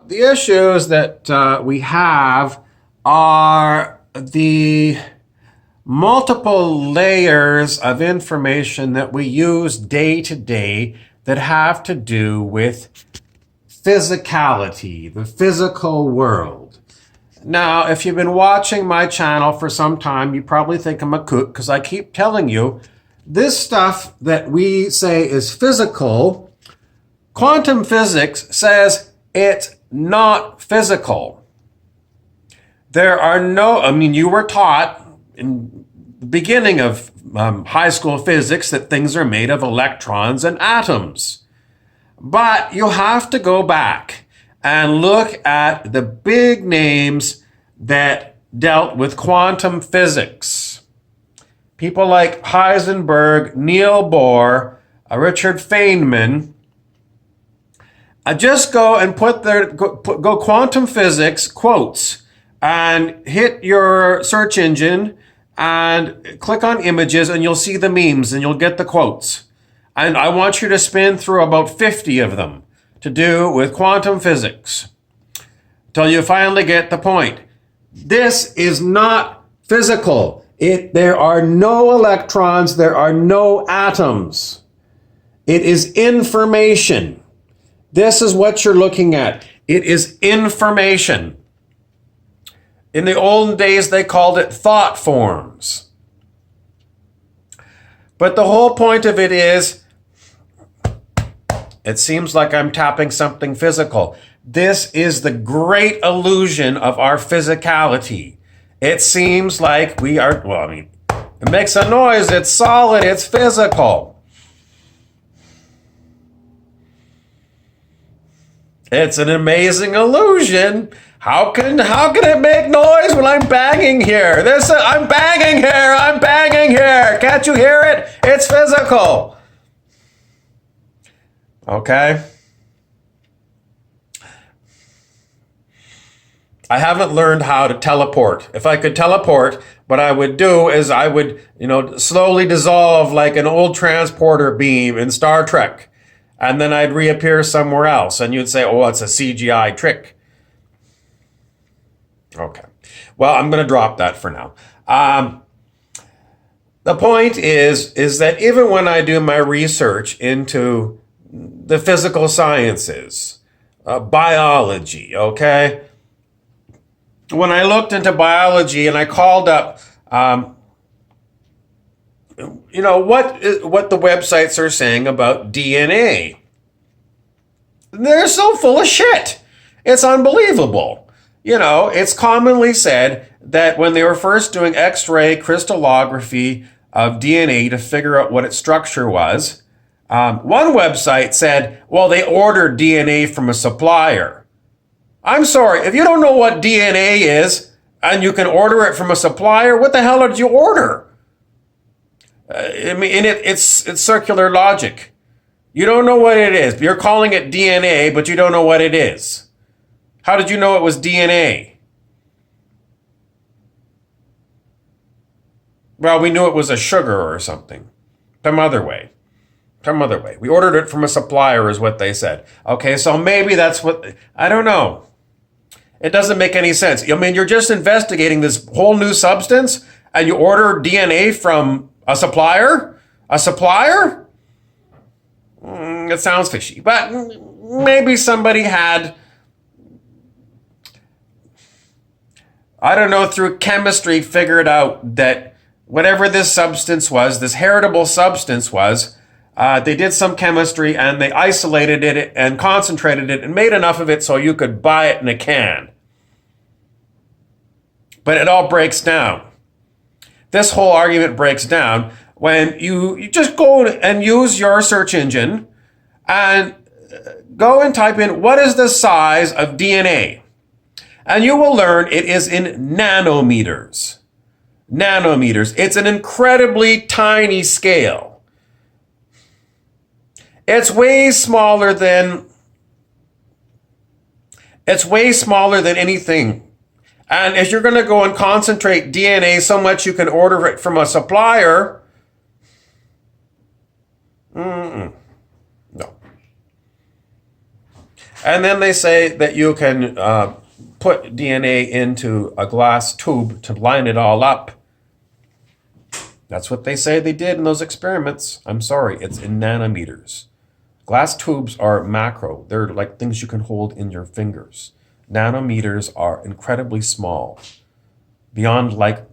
The issues that we have are the multiple layers of information that we use day to day that have to do with physicality, the physical world. Now, if you've been watching my channel for some time, you probably think I'm a kook because I keep telling you this stuff that we say is physical, quantum physics says it's not physical. There are you were taught in the beginning of high school physics that things are made of electrons and atoms. But you have to go back and look at the big names that dealt with quantum physics. People like Heisenberg, Niels Bohr, Richard Feynman. Just go and go quantum physics quotes and hit your search engine and click on images and you'll see the memes and you'll get the quotes. And I want you to spin through about 50 of them to do with quantum physics till you finally get the point. This is not physical. There are no electrons, there are no atoms. It is information. This is what you're looking at. It is information. In the olden days, they called it thought forms. But the whole point of it is, it seems like I'm tapping something physical. This is the great illusion of our physicality. It seems like we are, it makes a noise, it's solid, it's physical. It's an amazing illusion. How can it make noise when I'm banging here? I'm banging here. Can't you hear it? It's physical. Okay? I haven't learned how to teleport. If I could teleport, what I would do is I would, slowly dissolve like an old transporter beam in Star Trek. And then I'd reappear somewhere else. And you'd say, oh, it's a CGI trick. Okay. Well, I'm going to drop that for now. The point is that even when I do my research into the physical sciences, biology, okay? When I looked into biology and I called up, what the websites are saying about DNA, they're so full of shit. It's unbelievable. It's commonly said that when they were first doing X-ray crystallography of DNA to figure out what its structure was, one website said, well, they ordered DNA from a supplier. I'm sorry, if you don't know what DNA is and you can order it from a supplier, what the hell did you order? It's circular logic. You don't know what it is. You're calling it DNA, but you don't know what it is. How did you know it was DNA? Well, we knew it was a sugar or something. Some other way. We ordered it from a supplier is what they said. Okay, so maybe that's what, I don't know. It doesn't make any sense. You're just investigating this whole new substance and you order DNA from a supplier? A supplier? It sounds fishy, but maybe somebody had, through chemistry figured out that whatever this substance was, this heritable substance was, they did some chemistry and they isolated it and concentrated it and made enough of it so you could buy it in a can. But it all breaks down. This whole argument breaks down when you just go and use your search engine and go and type in what is the size of DNA. And you will learn it is in nanometers. Nanometers. It's an incredibly tiny scale. It's way smaller than anything. And if you're going to go and concentrate DNA so much you can order it from a supplier, no. And then they say that you can put DNA into a glass tube to line it all up. That's what they say they did in those experiments. I'm sorry, it's in nanometers. Glass tubes are macro. They're like things you can hold in your fingers. Nanometers are incredibly small, beyond light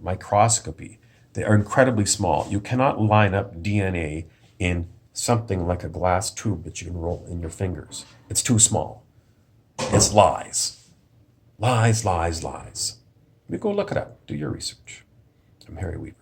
microscopy. They are incredibly small. You cannot line up DNA in something like a glass tube that you can roll in your fingers. It's too small. It's lies. Lies, lies, lies. You go look it up. Do your research. I'm Harry Weaver.